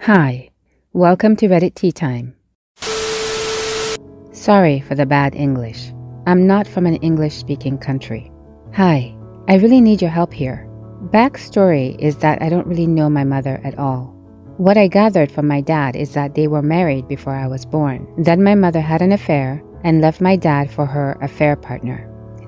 Hi, welcome to Reddit Tea Time. Sorry for the bad English. I'm not from an English-speaking country. Hi, I really need your help here. Backstory is that I don't really know my mother at all. What I gathered from my dad is that they were married before I was born. Then my mother had an affair and left my dad for her affair partner.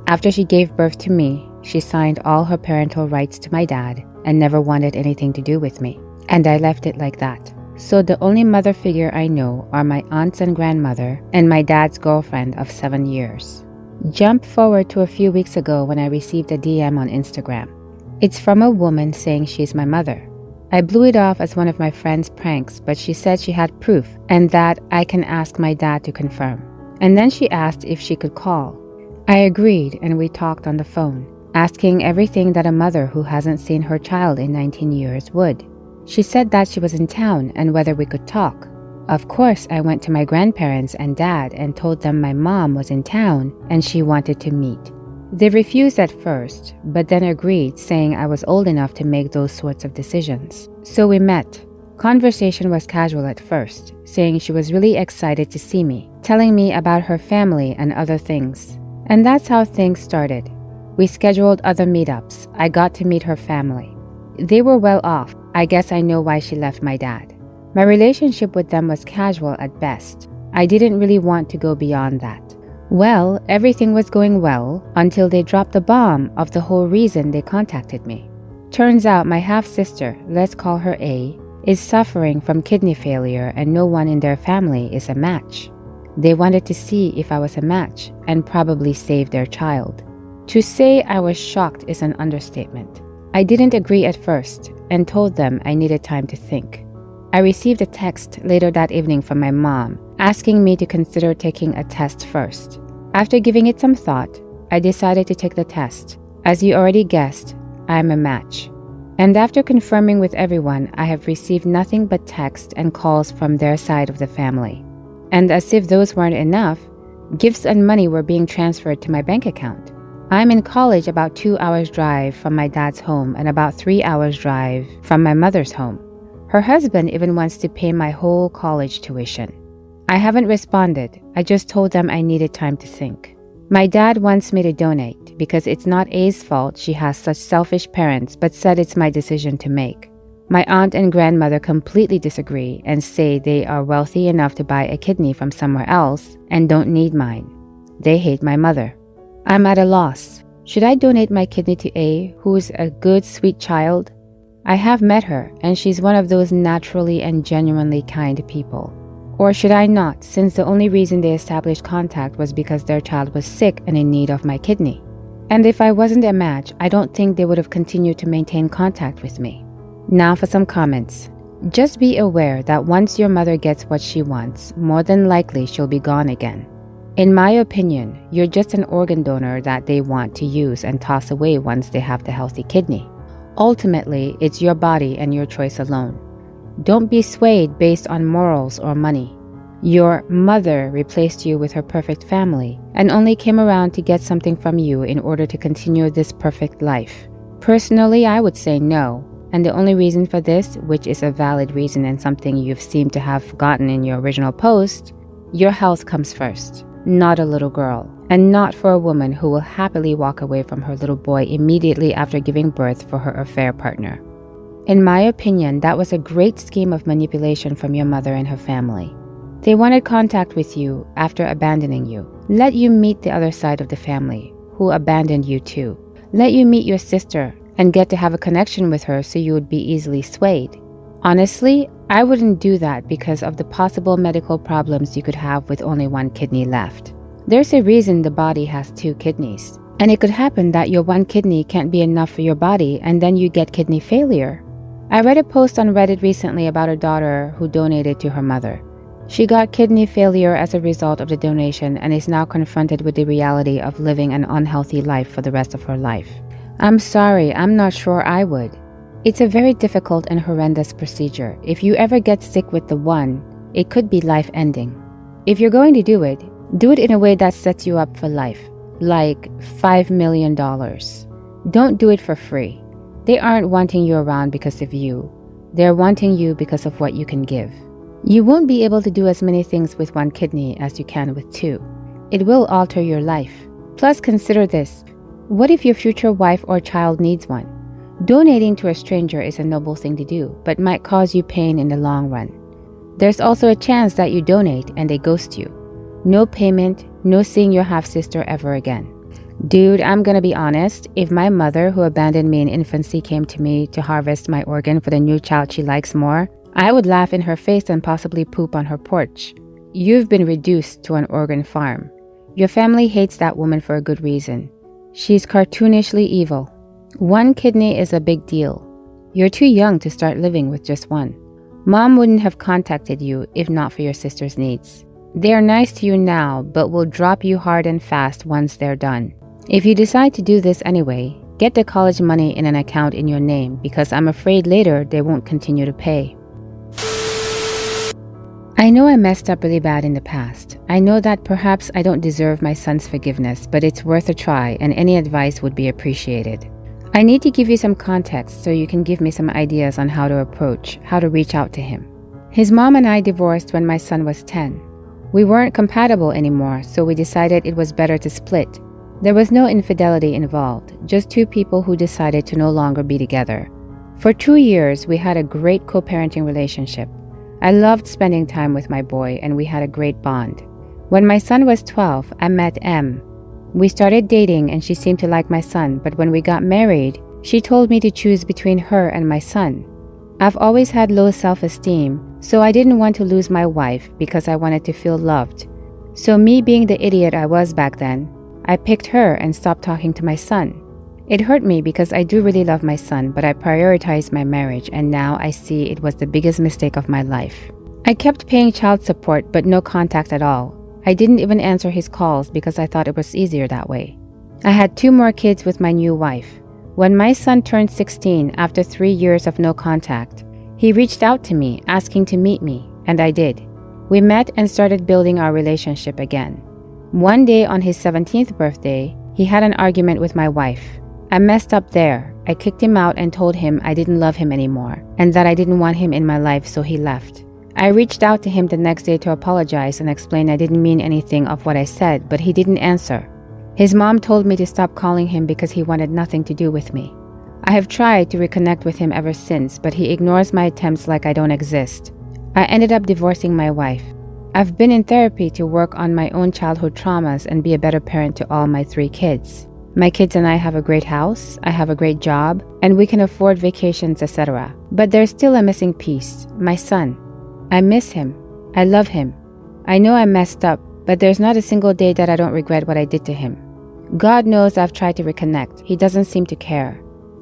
After she gave birth to me, she signed all her parental rights to my dad and never wanted anything to do with me. And I left it like that. So the only mother figure I know are my aunts and grandmother and my dad's girlfriend of 7 years. Jump forward to a few weeks ago when I received a DM on Instagram. It's from a woman saying she's my mother. I blew it off as one of my friend's pranks, but she said she had proof and that I can ask my dad to confirm. And then she asked if she could call. I agreed and we talked on the phone, asking everything that a mother who hasn't seen her child in 19 years would. She said that she was in town and whether we could talk. Of course, I went to my grandparents and dad and told them my mom was in town and she wanted to meet. They refused at first, but then agreed, saying I was old enough to make those sorts of decisions. So we met. Conversation was casual at first, saying she was really excited to see me, telling me about her family and other things. And that's how things started. We scheduled other meetups. I got to meet her family. They were well off. I guess I know why she left my dad. My relationship with them was casual at best. I didn't really want to go beyond that. Well, everything was going well until they dropped the bomb of the whole reason they contacted me. Turns out my half-sister, let's call her A, is suffering from kidney failure and no one in their family is a match. They wanted to see if I was a match and probably save their child. To say I was shocked is an understatement. I didn't agree at first and told them I needed time to think. I received a text later that evening from my mom asking me to consider taking a test first. After giving it some thought, I decided to take the test. As you already guessed, I am a match. And after confirming with everyone, I have received nothing but text and calls from their side of the family. And as if those weren't enough, gifts and money were being transferred to my bank account. I'm in college about 2 hours drive from my dad's home and about 3 hours drive from my mother's home. Her husband even wants to pay my whole college tuition. I haven't responded. I just told them I needed time to think. My dad wants me to donate because it's not A's fault she has such selfish parents, but said it's my decision to make. My aunt and grandmother completely disagree and say they are wealthy enough to buy a kidney from somewhere else and don't need mine. They hate my mother. I'm at a loss. Should I donate my kidney to A, who's a good, sweet child? I have met her, and she's one of those naturally and genuinely kind people. Or should I not, since the only reason they established contact was because their child was sick and in need of my kidney? And if I wasn't a match, I don't think they would have continued to maintain contact with me. Now for some comments. Just be aware that once your mother gets what she wants, more than likely she'll be gone again. In my opinion, you're just an organ donor that they want to use and toss away once they have the healthy kidney. Ultimately, it's your body and your choice alone. Don't be swayed based on morals or money. Your mother replaced you with her perfect family and only came around to get something from you in order to continue this perfect life. Personally, I would say no. And the only reason for this, which is a valid reason and something you've seemed to have gotten in your original post, your health comes first. Not a little girl, and not for a woman who will happily walk away from her little boy immediately after giving birth for her affair partner. In my opinion, that was a great scheme of manipulation from your mother and her family. They wanted contact with you after abandoning you. Let you meet the other side of the family, who abandoned you too. Let you meet your sister and get to have a connection with her so you would be easily swayed. Honestly, I wouldn't do that because of the possible medical problems you could have with only one kidney left. There's a reason the body has 2 kidneys. And it could happen that your one kidney can't be enough for your body and then you get kidney failure. I read a post on Reddit recently about a daughter who donated to her mother. She got kidney failure as a result of the donation and is now confronted with the reality of living an unhealthy life for the rest of her life. I'm sorry, I'm not sure I would. It's a very difficult and horrendous procedure. If you ever get sick with the one, it could be life-ending. If you're going to do it in a way that sets you up for life, like $5 million. Don't do it for free. They aren't wanting you around because of you. They're wanting you because of what you can give. You won't be able to do as many things with one kidney as you can with two. It will alter your life. Plus, consider this. What if your future wife or child needs one? Donating to a stranger is a noble thing to do, but might cause you pain in the long run. There's also a chance that you donate and they ghost you. No payment, no seeing your half-sister ever again. Dude, I'm gonna be honest, if my mother who abandoned me in infancy came to me to harvest my organ for the new child she likes more, I would laugh in her face and possibly poop on her porch. You've been reduced to an organ farm. Your family hates that woman for a good reason. She's cartoonishly evil. One kidney is a big deal. You're too young to start living with just one. Mom wouldn't have contacted you if not for your sister's needs. They are nice to you now, but will drop you hard and fast once they're done. If you decide to do this anyway, get the college money in an account in your name because I'm afraid later they won't continue to pay. I know I messed up really bad in the past. I know that perhaps I don't deserve my son's forgiveness, but it's worth a try and any advice would be appreciated. I need to give you some context so you can give me some ideas on how to reach out to him. His mom and I divorced when my son was 10. We weren't compatible anymore, so we decided it was better to split. There was no infidelity involved, just two people who decided to no longer be together. For 2 years, we had a great co-parenting relationship. I loved spending time with my boy and we had a great bond. When my son was 12, I met M. We started dating and she seemed to like my son, but when we got married, she told me to choose between her and my son. I've always had low self-esteem, so I didn't want to lose my wife because I wanted to feel loved. So me being the idiot I was back then, I picked her and stopped talking to my son. It hurt me because I do really love my son, but I prioritized my marriage and now I see it was the biggest mistake of my life. I kept paying child support but no contact at all. I didn't even answer his calls because I thought it was easier that way. I had 2 more kids with my new wife. When my son turned 16 after 3 years of no contact, he reached out to me asking to meet me, and I did. We met and started building our relationship again. One day on his 17th birthday, he had an argument with my wife. I messed up there. I kicked him out and told him I didn't love him anymore and that I didn't want him in my life, so he left. I reached out to him the next day to apologize and explain I didn't mean anything of what I said, but he didn't answer. His mom told me to stop calling him because he wanted nothing to do with me. I have tried to reconnect with him ever since, but he ignores my attempts like I don't exist. I ended up divorcing my wife. I've been in therapy to work on my own childhood traumas and be a better parent to all my 3 kids. My kids and I have a great house, I have a great job, and we can afford vacations, etc. But there's still a missing piece, my son. I miss him. I love him. I know I messed up, but there's not a single day that I don't regret what I did to him. God knows I've tried to reconnect. He doesn't seem to care.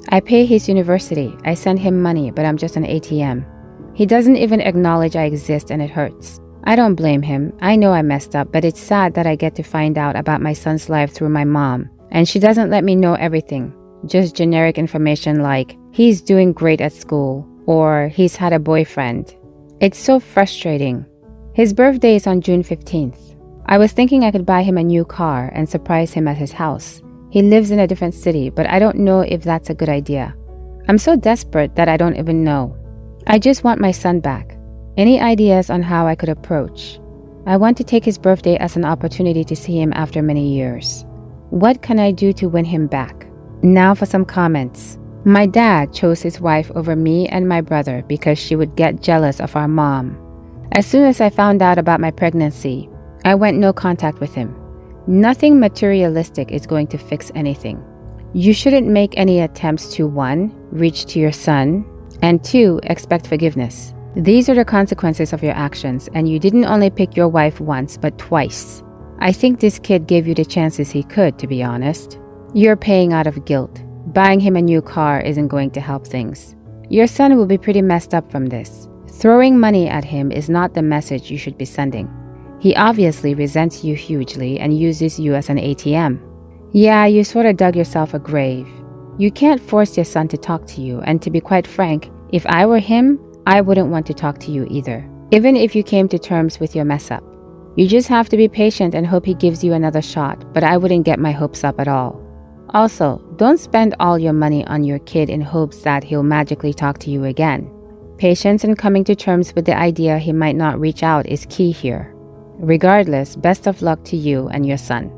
I pay his university. I send him money, but I'm just an ATM. He doesn't even acknowledge I exist and it hurts. I don't blame him. I know I messed up, but it's sad that I get to find out about my son's life through my mom, and she doesn't let me know everything. Just generic information like, he's doing great at school, or he's had a boyfriend. It's so frustrating. His birthday is on June 15th. I was thinking I could buy him a new car and surprise him at his house. He lives in a different city, but I don't know if that's a good idea. I'm so desperate that I don't even know. I just want my son back. Any ideas on how I could approach? I want to take his birthday as an opportunity to see him after many years. What can I do to win him back? Now for some comments. My dad chose his wife over me and my brother because she would get jealous of our mom. As soon as I found out about my pregnancy, I went no contact with him. Nothing materialistic is going to fix anything. You shouldn't make any attempts to 1. Reach to your son, and 2. Expect forgiveness. These are the consequences of your actions, and you didn't only pick your wife once, but twice. I think this kid gave you the chances he could, to be honest. You're paying out of guilt. Buying him a new car isn't going to help things. Your son will be pretty messed up from this. Throwing money at him is not the message you should be sending. He obviously resents you hugely and uses you as an ATM. Yeah, you sort of dug yourself a grave. You can't force your son to talk to you, and to be quite frank, if I were him, I wouldn't want to talk to you either, even if you came to terms with your mess up. You just have to be patient and hope he gives you another shot, but I wouldn't get my hopes up at all. Also, don't spend all your money on your kid in hopes that he'll magically talk to you again. Patience and coming to terms with the idea he might not reach out is key here. Regardless, best of luck to you and your son.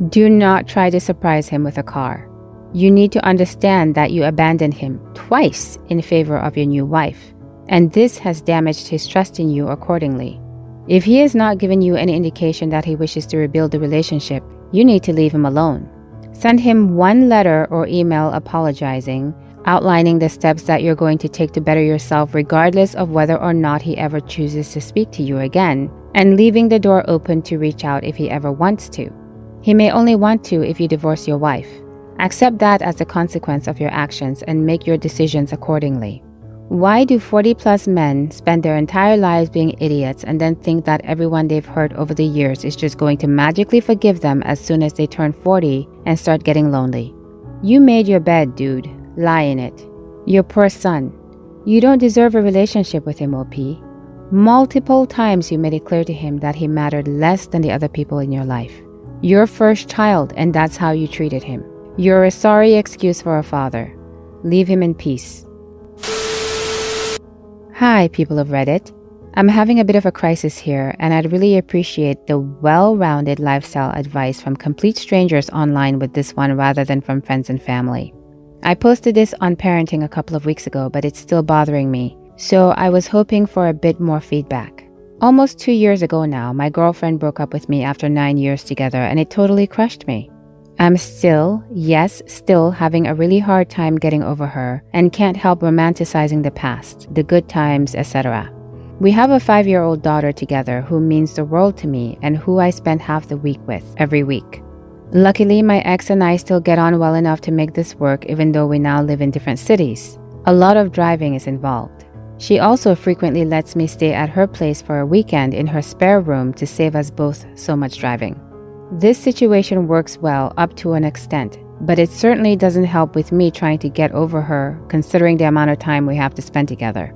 Do not try to surprise him with a car. You need to understand that you abandoned him twice in favor of your new wife, and this has damaged his trust in you accordingly. If he has not given you any indication that he wishes to rebuild the relationship, you need to leave him alone. Send him one letter or email apologizing, outlining the steps that you're going to take to better yourself regardless of whether or not he ever chooses to speak to you again, and leaving the door open to reach out if he ever wants to. He may only want to if you divorce your wife. Accept that as a consequence of your actions and make your decisions accordingly. Why do 40-plus men spend their entire lives being idiots and then think that everyone they've hurt over the years is just going to magically forgive them as soon as they turn 40 and start getting lonely? You made your bed, dude. Lie in it. Your poor son. You don't deserve a relationship with him, OP. Multiple times you made it clear to him that he mattered less than the other people in your life. Your first child, and that's how you treated him. You're a sorry excuse for a father. Leave him in peace. Hi, people of Reddit. I'm having a bit of a crisis here, and I'd really appreciate the well-rounded lifestyle advice from complete strangers online with this one rather than from friends and family. I posted this on parenting a couple of weeks ago, but it's still bothering me, so I was hoping for a bit more feedback. Almost 2 years ago now, my girlfriend broke up with me after 9 years together, and it totally crushed me. I'm still having a really hard time getting over her and can't help romanticizing the past, the good times, etc. We have a 5-year-old daughter together who means the world to me and who I spend half the week with every week. Luckily, my ex and I still get on well enough to make this work even though we now live in different cities. A lot of driving is involved. She also frequently lets me stay at her place for a weekend in her spare room to save us both so much driving. This situation works well up to an extent, but it certainly doesn't help with me trying to get over her considering the amount of time we have to spend together.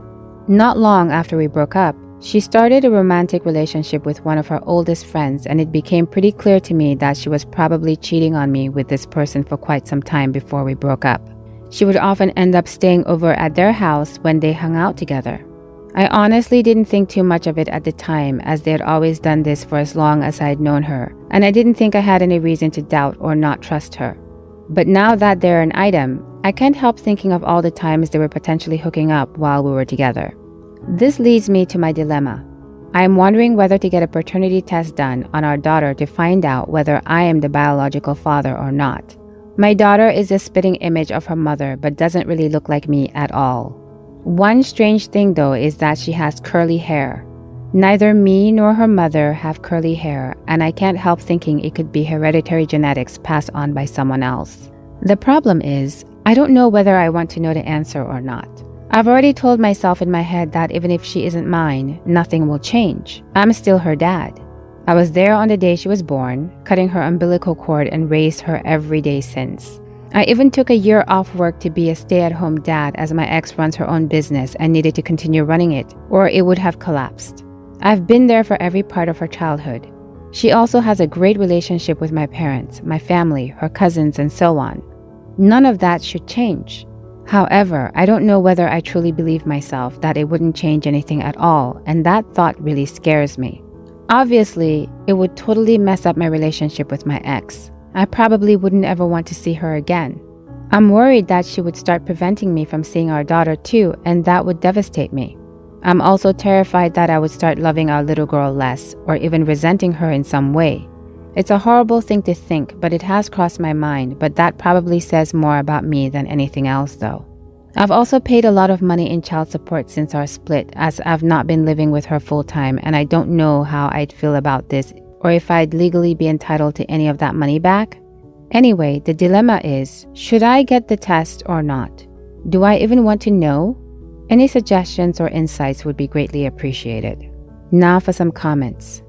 Not long after we broke up, she started a romantic relationship with one of her oldest friends, and it became pretty clear to me that she was probably cheating on me with this person for quite some time before we broke up. She would often end up staying over at their house when they hung out together. I honestly didn't think too much of it at the time, as they had always done this for as long as I had known her, and I didn't think I had any reason to doubt or not trust her. But now that they're an item, I can't help thinking of all the times they were potentially hooking up while we were together. This leads me to my dilemma. I am wondering whether to get a paternity test done on our daughter to find out whether I am the biological father or not. My daughter is a spitting image of her mother but doesn't really look like me at all. One strange thing though is that she has curly hair. Neither me nor her mother have curly hair, and I can't help thinking it could be hereditary genetics passed on by someone else. The problem is, I don't know whether I want to know the answer or not. I've already told myself in my head that even if she isn't mine, nothing will change. I'm still her dad. I was there on the day she was born, cutting her umbilical cord and raised her every day since. I even took a year off work to be a stay-at-home dad as my ex runs her own business and needed to continue running it, or it would have collapsed. I've been there for every part of her childhood. She also has a great relationship with my parents, my family, her cousins, and so on. None of that should change. However, I don't know whether I truly believe myself that it wouldn't change anything at all, and that thought really scares me. Obviously, it would totally mess up my relationship with my ex. I probably wouldn't ever want to see her again. I'm worried that she would start preventing me from seeing our daughter too, and that would devastate me. I'm also terrified that I would start loving our little girl less, or even resenting her in some way. It's a horrible thing to think, but it has crossed my mind, but that probably says more about me than anything else though. I've also paid a lot of money in child support since our split, as I've not been living with her full time, and I don't know how I'd feel about this or if I'd legally be entitled to any of that money back. Anyway, the dilemma is, should I get the test or not? Do I even want to know? Any suggestions or insights would be greatly appreciated. Now for some comments.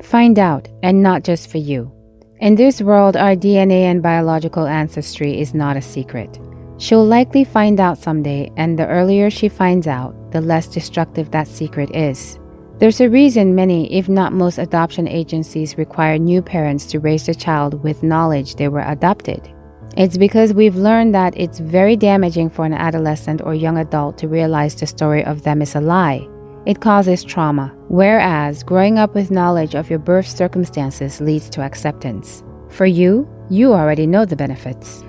Find out, and not just for you. In this world, our DNA and biological ancestry is not a secret. She'll likely find out someday, and the earlier she finds out, the less destructive that secret is. There's a reason many, if not most, adoption agencies require new parents to raise the child with knowledge they were adopted. It's because we've learned that it's very damaging for an adolescent or young adult to realize the story of them is a lie. It causes trauma, whereas growing up with knowledge of your birth circumstances leads to acceptance. For you already know the benefits.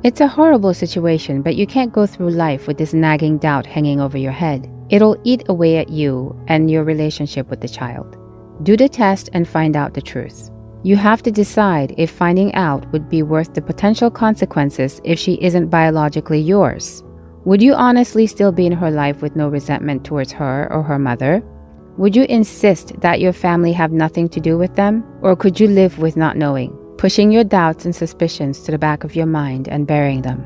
It's a horrible situation, but you can't go through life with this nagging doubt hanging over your head. It'll eat away at you and your relationship with the child. Do the test and find out the truth. You have to decide if finding out would be worth the potential consequences if she isn't biologically yours. Would you honestly still be in her life with no resentment towards her or her mother? Would you insist that your family have nothing to do with them? Or could you live with not knowing, pushing your doubts and suspicions to the back of your mind and burying them?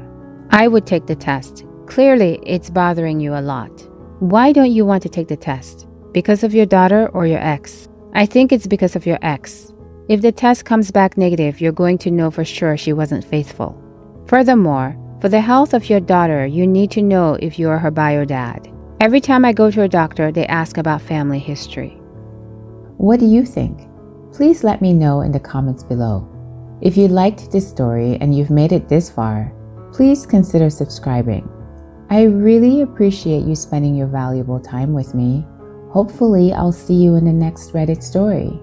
I would take the test. Clearly, it's bothering you a lot. Why don't you want to take the test? Because of your daughter or your ex? I think it's because of your ex. If the test comes back negative, you're going to know for sure she wasn't faithful. Furthermore, for the health of your daughter, you need to know if you are her bio dad. Every time I go to a doctor, they ask about family history. What do you think? Please let me know in the comments below. If you liked this story and you've made it this far, please consider subscribing. I really appreciate you spending your valuable time with me. Hopefully, I'll see you in the next Reddit story.